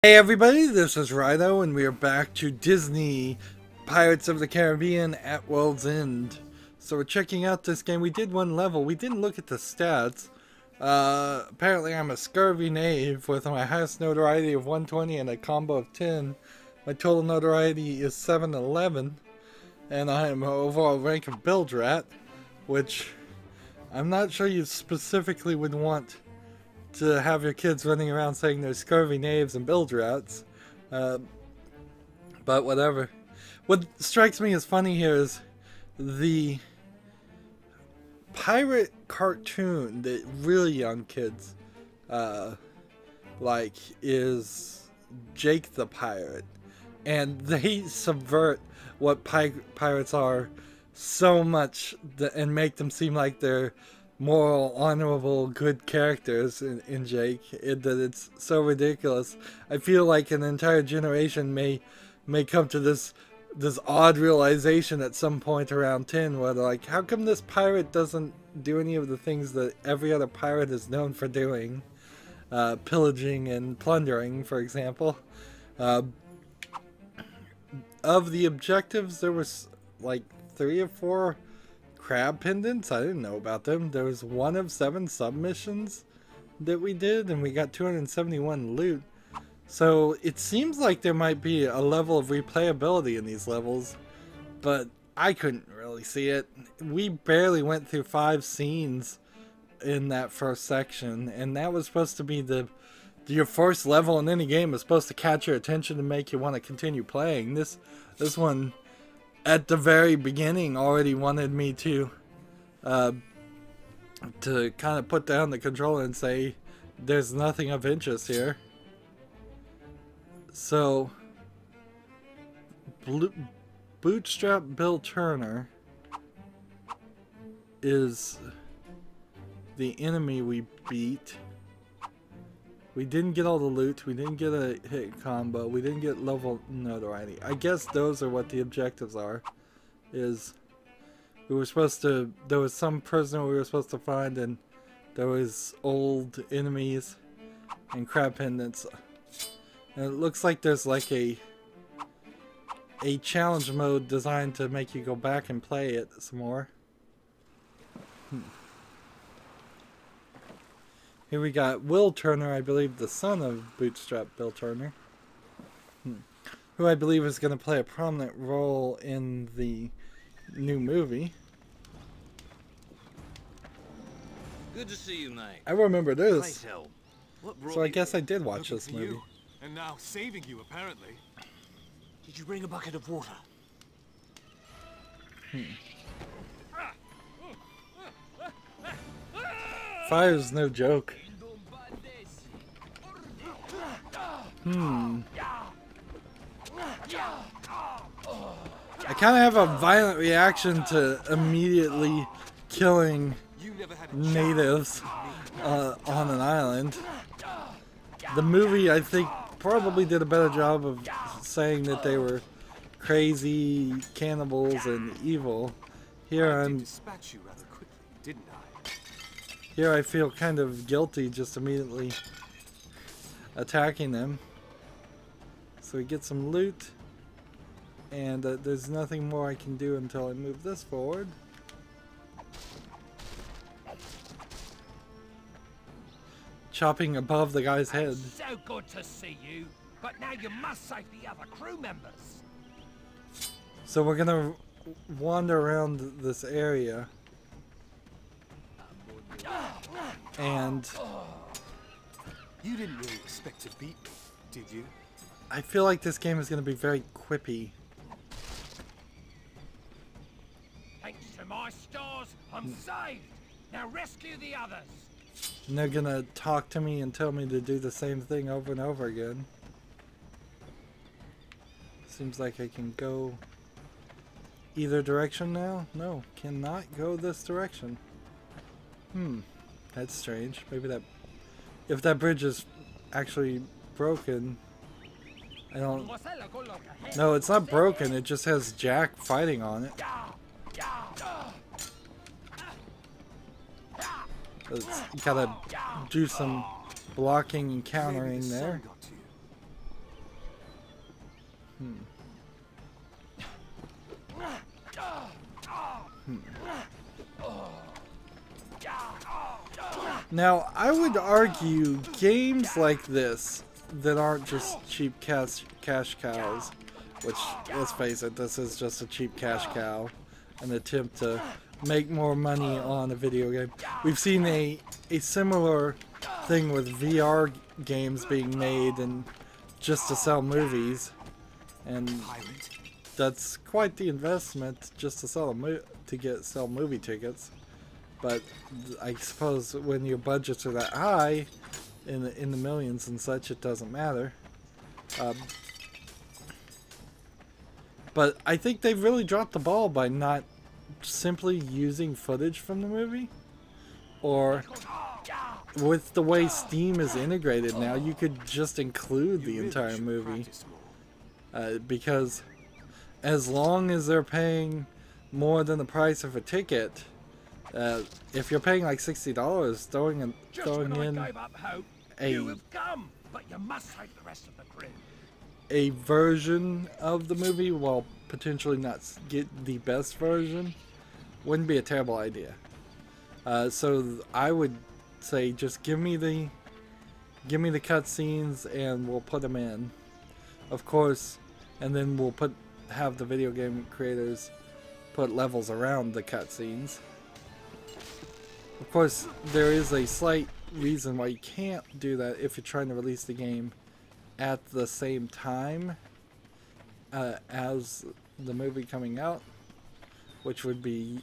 Hey everybody, this is Rydo, and we are back to Disney Pirates of the Caribbean at World's End. So we're checking out this game. We did one level. We didn't look at the stats. Apparently I'm a scurvy knave with my highest notoriety of 120 and a combo of 10. My total notoriety is 711, and I am an overall rank of bilge rat, which I'm not sure you specifically would want to have your kids running around saying they're scurvy knaves and bilge rats. But whatever. What strikes me as funny here is the pirate cartoon that really young kids like is Jake the Pirate. And they subvert what pirates are so much and make them seem like they're moral, honorable, good characters in Jake, that it's so ridiculous. I feel like an entire generation may come to this odd realization at some point around 10 where they're like, how come this pirate doesn't do any of the things that every other pirate is known for doing? Pillaging and plundering, for example. Of the objectives, there was like 3 or 4 crab pendants. I didn't know about them. There was 1 of 7 submissions that we did, and we got 271 loot. So it seems like there might be a level of replayability in these levels, but I couldn't really see it. We barely went through 5 scenes in that first section, and that was supposed to be your first level in any game. Is supposed to catch your attention and make you want to continue playing. This one at the very beginning already wanted me to kind of put down the controller and say there's nothing of interest here. So Bootstrap Bill Turner is the enemy we beat. We didn't get all the loot, we didn't get a hit combo, we didn't get level notoriety. I guess those are what the objectives are. Is we were supposed to, there was some prisoner we were supposed to find, and there was old enemies and crab pendants. And it looks like there's like a challenge mode designed to make you go back and play it some more. Here we got Will Turner, I believe the son of Bootstrap Bill Turner, who I believe is going to play a prominent role in the new movie. Good to see you, mate. I remember this, so I guess I did watch this movie. You, and now saving you, apparently. Did you bring a bucket of water? Fire's no joke. I kind of have a violent reaction to immediately killing natives on an island. The movie, I think, probably did a better job of saying that they were crazy cannibals and evil. Here I feel kind of guilty just immediately attacking them. So we get some loot, and there's nothing more I can do until I move this forward. Chopping above the guy's head. So good to see you, but now you must save the other crew members. So we're gonna wander around this area, and You didn't really expect to beat me, did you? I feel like this game is gonna be very quippy. Thanks to my stars, I'm saved. Now rescue the others. And they're gonna talk to me and tell me to do the same thing over and over again. Seems like I can go either direction now? No, cannot go this direction. That's strange. Maybe that, if that bridge is actually broken, I don't... No, it's not broken, it just has Jack fighting on it. So it's gotta do some blocking and countering there. Now, I would argue games like this that aren't just cheap cash cows, which, let's face it, this is just a cheap cash cow, an attempt to make more money on a video game. We've seen a similar thing with VR games being made and just to sell movies, and that's quite the investment just to sell sell movie tickets. But I suppose when your budgets are that high, in the millions and such, it doesn't matter. But I think they've really dropped the ball by not simply using footage from the movie. Or with the way Steam is integrated now, you could just include the entire movie. Because as long as they're paying more than the price of a ticket, if you're paying like $60, throwing in a version of the movie while potentially not get the best version wouldn't be a terrible idea. So I would say just give me the cutscenes and we'll put them in, of course, and then we'll have the video game creators put levels around the cutscenes. Of course, there is a slight reason why you can't do that if you're trying to release the game at the same time as the movie coming out, which would be,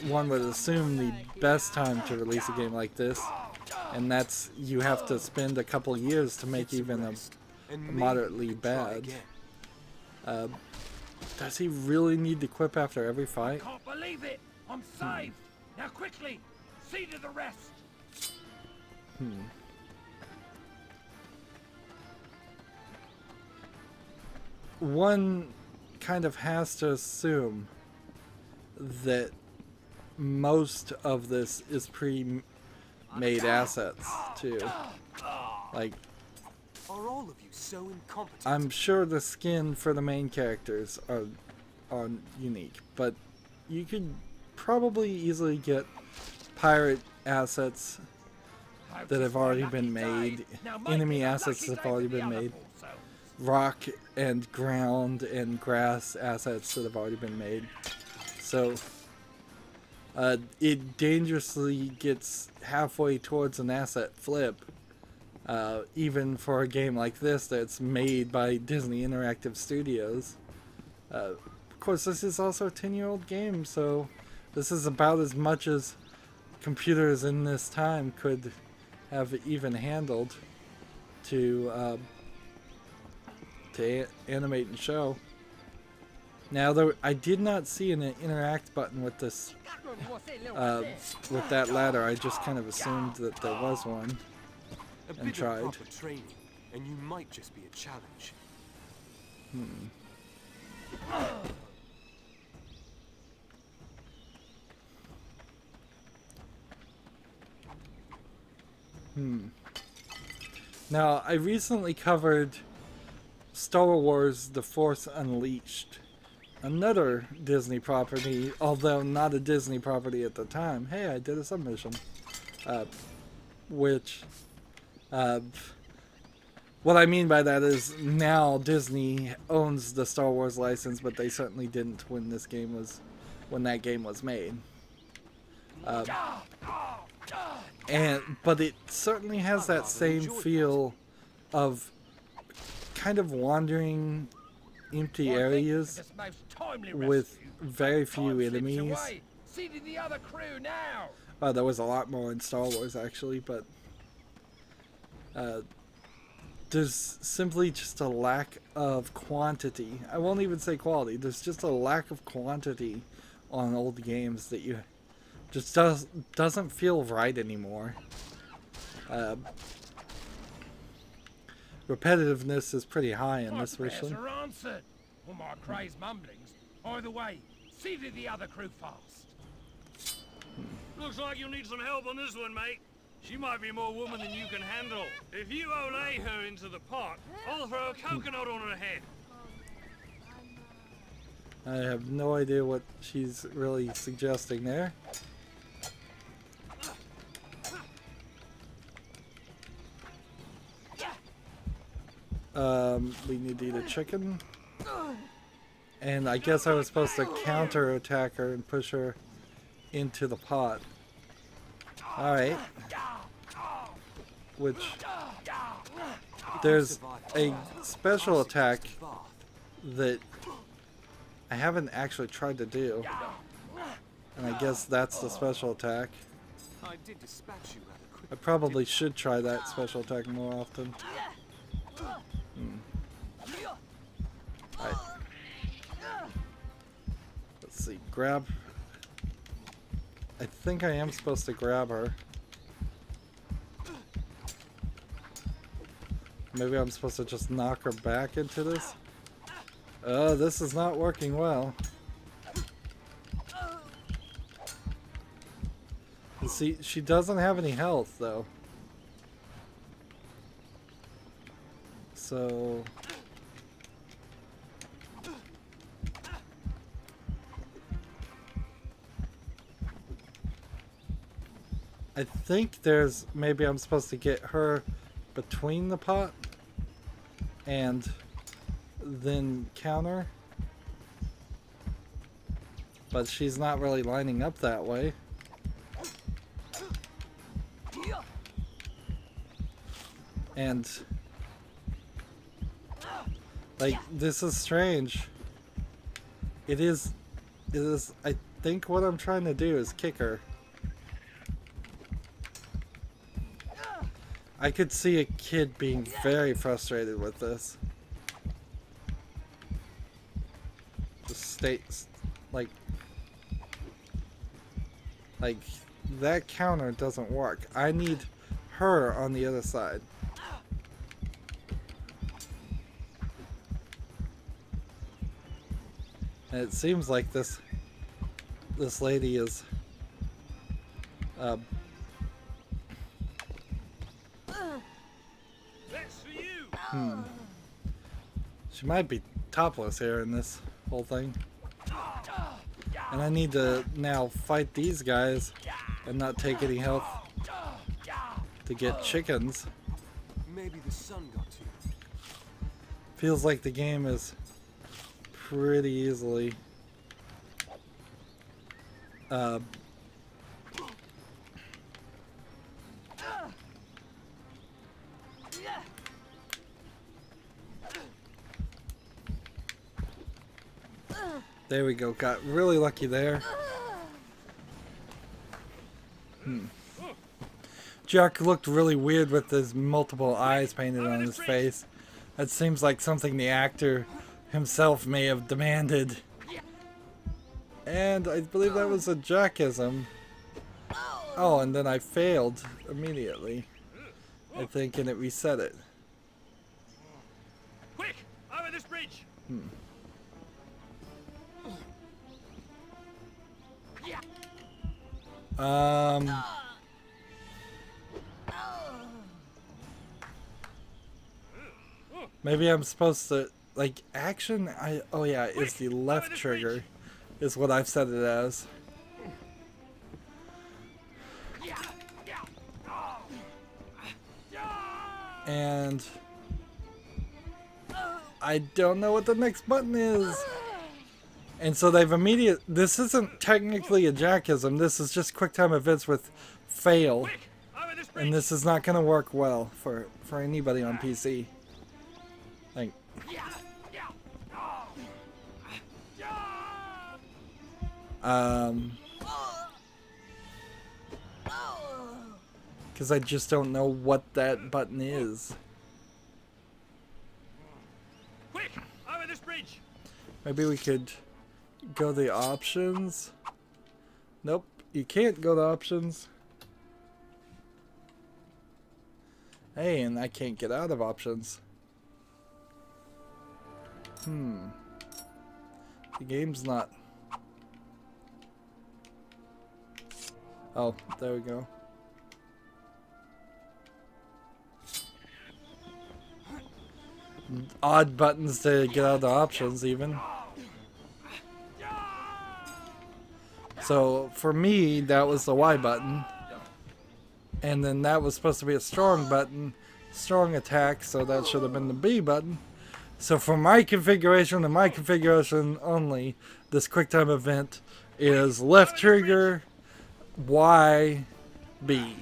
one would assume, the best time to release a game like this, and that's, you have to spend a couple years to make even a moderately bad. Does he really need to quip after every fight? I can't believe it! I'm saved! Now quickly! See to the rest! One kind of has to assume that most of this is pre-made assets too. Like, Are all of you so incompetent? I'm sure the skin for the main characters are unique, but you could probably easily get pirate assets that have already been made, enemy assets that have already been made, rock and ground and grass assets that have already been made. So it dangerously gets halfway towards an asset flip, even for a game like this that's made by Disney Interactive Studios. Of course, this is also a 10-year-old game, so this is about as much as computers in this time could have even handled to animate and show. Now, I did not see an interact button with this, with that ladder. I just kind of assumed that there was one and tried. Proper training, and you might just be a challenge. Now, I recently covered Star Wars: The Force Unleashed, another Disney property, although not a Disney property at the time. Hey, I did a submission. Which, what I mean by that is now Disney owns the Star Wars license, but they certainly didn't when that game was made. But it certainly has that same feel of kind of wandering empty areas with very few enemies. There was a lot more in Star Wars actually, but there's simply just a lack of quantity. I won't even say quality. There's just a lack of quantity on old games that you just doesn't feel right anymore. Repetitiveness is pretty high in this version. Answered. Or my crazed mumblings. Either way, see to the other crew fast. Looks like you'll need some help on this one, mate. She might be more woman than you can handle. If you olay her into the pot, I'll throw a coconut on her head. I have no idea what she's really suggesting there. We need to eat a chicken. And I guess I was supposed to counter attack her and push her into the pot. Alright. Which... There's a special attack that I haven't actually tried to do. And I guess that's the special attack. I probably should try that special attack more often. Alright. Let's see. Grab. I think I am supposed to grab her. Maybe I'm supposed to just knock her back into this. This is not working well. See, she doesn't have any health though. So... I think there's... maybe I'm supposed to get her between the pot and then counter. But she's not really lining up that way. And like, this is strange. It is I think what I'm trying to do is kick her. I could see a kid being very frustrated with this. Just states like that counter doesn't work. I need her on the other side. And it seems like this lady is That's for you. She might be topless here in this whole thing. And I need to now fight these guys and not take any health to get chickens. Maybe the sun got to you. Feels like the game is pretty easily there we go, got really lucky there. Jack looked really weird with his multiple eyes painted on his face. That seems like something the actor himself may have demanded. And I believe that was a Jackism. Oh, and then I failed immediately, I think, and it reset it. Quick, over this bridge. Maybe I'm supposed to, like, action, oh yeah, is the left trigger, is what I've set it as. And I don't know what the next button is. And so they've this isn't technically a Jackism, this is just QuickTime events with fail. And this is not going to work well for anybody on PC. Like, because I just don't know what that button is. Quick, over this bridge. Maybe we could go the options. Nope, you can't go to options. Hey, and I can't get out of options. The game's not... Oh, there we go. Odd buttons to get out of the options, even. So for me, that was the Y button. And then that was supposed to be a strong button, strong attack, so that should have been the B button. So for my configuration and my configuration only, this QuickTime event is left trigger, Y, B.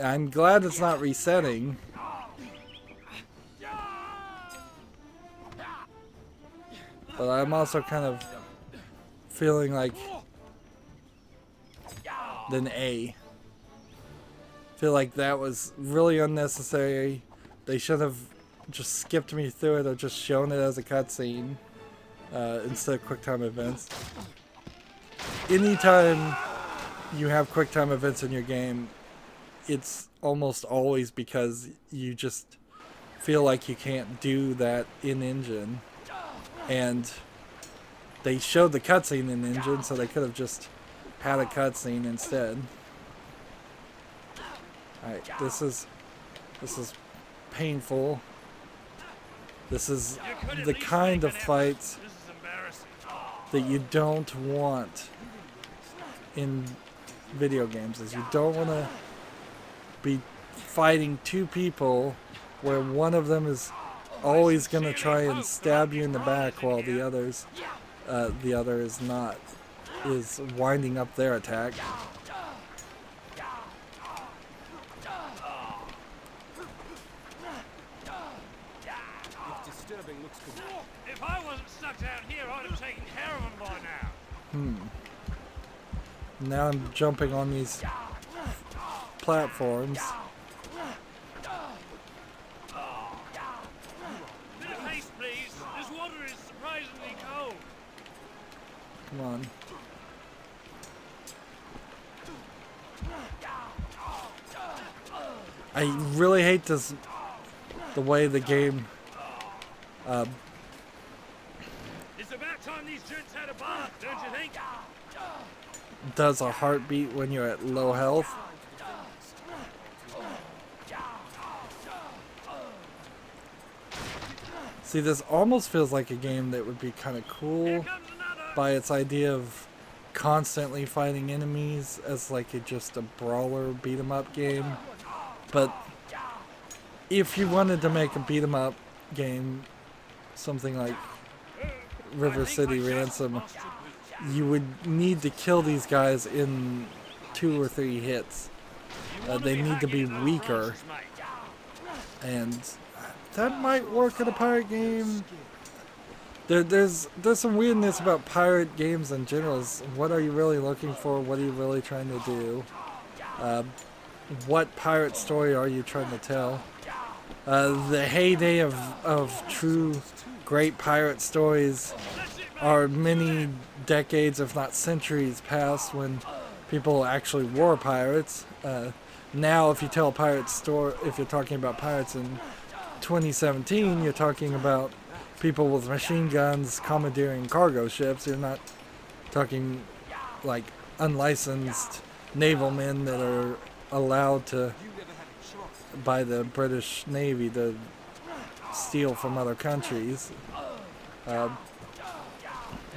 I'm glad it's not resetting. But I'm also kind of feeling like then A. Feel like that was really unnecessary. They should have just skipped me through it or just shown it as a cutscene instead of QuickTime events. Anytime you have QuickTime events in your game, it's almost always because you just feel like you can't do that in engine. And they showed the cutscene in engine, so they could have just had a cutscene instead. Alright, this is painful. This is the kind of fights that you don't want in video games. Is you don't want to be fighting two people where one of them is always going to try and stab you in the back while the other is winding up their attack. If I wasn't stuck out here, I'd have taken care of them by now. Now I'm jumping on these platforms. Bit of haste, please. This water is surprisingly cold. Come on. I really hate this, the way the game It's about time these gents had a bath, don't you think? does a heartbeat when you're at low health. See, this almost feels like a game that would be kind of cool by its idea of constantly fighting enemies as like just a brawler beat 'em up game. But if you wanted to make a beat 'em up game, something like River City Ransom, you would need to kill these guys in 2 or 3 hits. They need to be weaker, and that might work in a pirate game. There's some weirdness about pirate games in general. What are you really looking for? What are you really trying to do? What pirate story are you trying to tell? The heyday of true great pirate stories are many decades, if not centuries, past when people actually were pirates. Now, if you tell a pirate story, if you're talking about pirates in 2017, you're talking about people with machine guns commandeering cargo ships. You're not talking like unlicensed naval men that are allowed to, by the British Navy, to steal from other countries.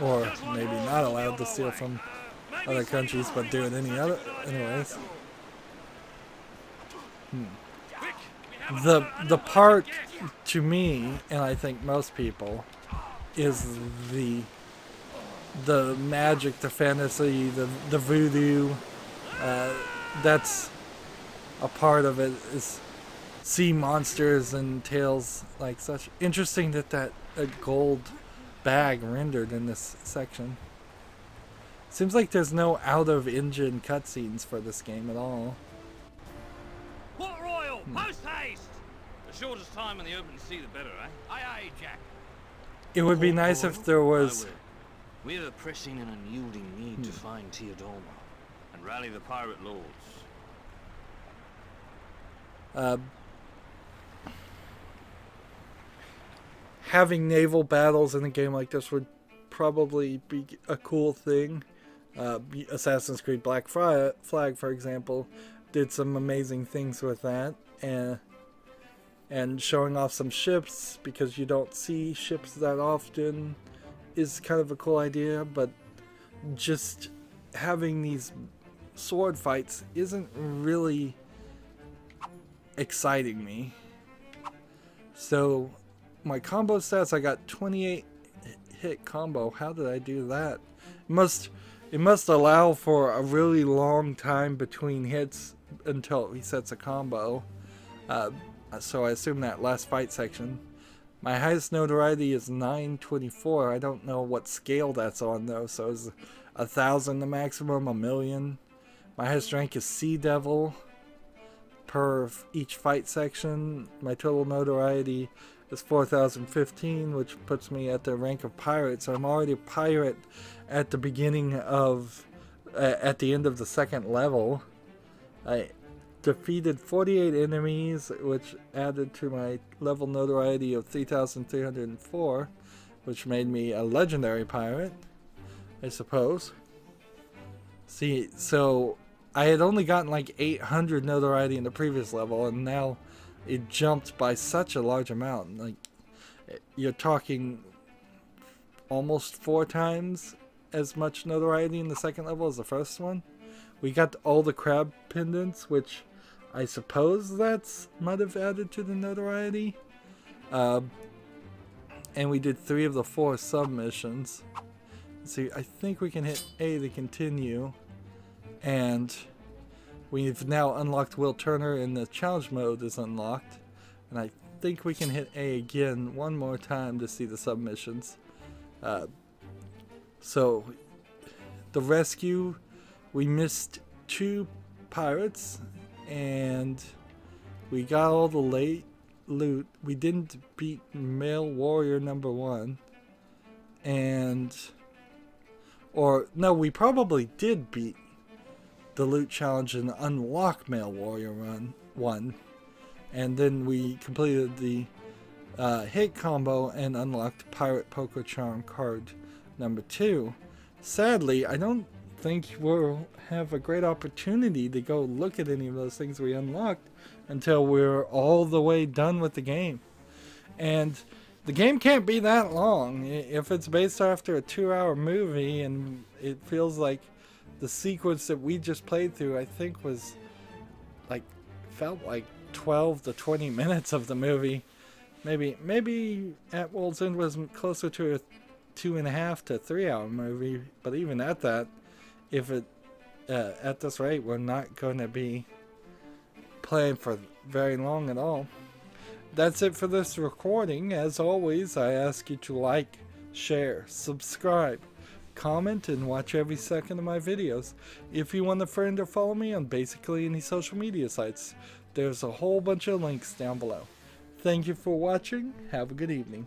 Or maybe not allowed to steal from other countries, but do it anyways. The part, to me, and I think most people, is the magic, the fantasy, the voodoo. That's a part of it, is sea monsters and tales like such. Interesting that a gold bag rendered in this section. Seems like there's no out-of-engine cutscenes for this game at all. Port Royal, post haste! The shortest time in the open sea, the better, eh? Aye, aye, Jack. It would be nice if there was... We have a pressing and unyielding need to find Teodolma and rally the pirate lords. Having naval battles in a game like this would probably be a cool thing. Assassin's Creed Black Flag, for example, did some amazing things with that, and showing off some ships, because you don't see ships that often, is kind of a cool idea. But just having these sword fights isn't really exciting me. So my combo stats, I got 28 hit combo. How did I do that? It must allow for a really long time between hits until it resets a combo. So I assume that last fight section. My highest notoriety is 924. I don't know what scale that's on though. So is 1,000 the maximum, 1,000,000. My highest rank is Sea Devil per each fight section. My total notoriety is 4,015, which puts me at the rank of pirate. So I'm already a pirate at the beginning of, at the end of the second level. I defeated 48 enemies, which added to my level notoriety of 3,304, which made me a legendary pirate, I suppose. See, so I had only gotten like 800 notoriety in the previous level, and now it jumped by such a large amount. Like, you're talking almost 4 times as much notoriety in the second level as the first one. We got all the crab pendants, which I suppose that's might have added to the notoriety. And we did 3 of the 4 submissions. See, I think we can hit A to continue. And we've now unlocked Will Turner, and the challenge mode is unlocked. And I think we can hit A again one more time to see the submissions. So, the rescue, we missed 2 pirates, and we got all the late loot. We didn't beat male warrior number 1. And, or, no, we probably did beat the loot challenge and unlock male warrior 1. And then we completed the hit combo and unlocked pirate poker charm card number 2. Sadly, I don't think we'll have a great opportunity to go look at any of those things we unlocked until we're all the way done with the game. And the game can't be that long. If it's based after a 2-hour movie, and it feels like the sequence that we just played through, I think was like, felt like 12 to 20 minutes of the movie. Maybe At World's End was closer to a 2.5 to 3 hour movie, but even at that, if it at this rate, we're not going to be playing for very long at all. That's it for this recording. As always, I ask you to like, share, subscribe, comment, and watch every second of my videos. If you want a friend or follow me on basically any social media sites, there's a whole bunch of links down below. Thank you for watching. Have a good evening.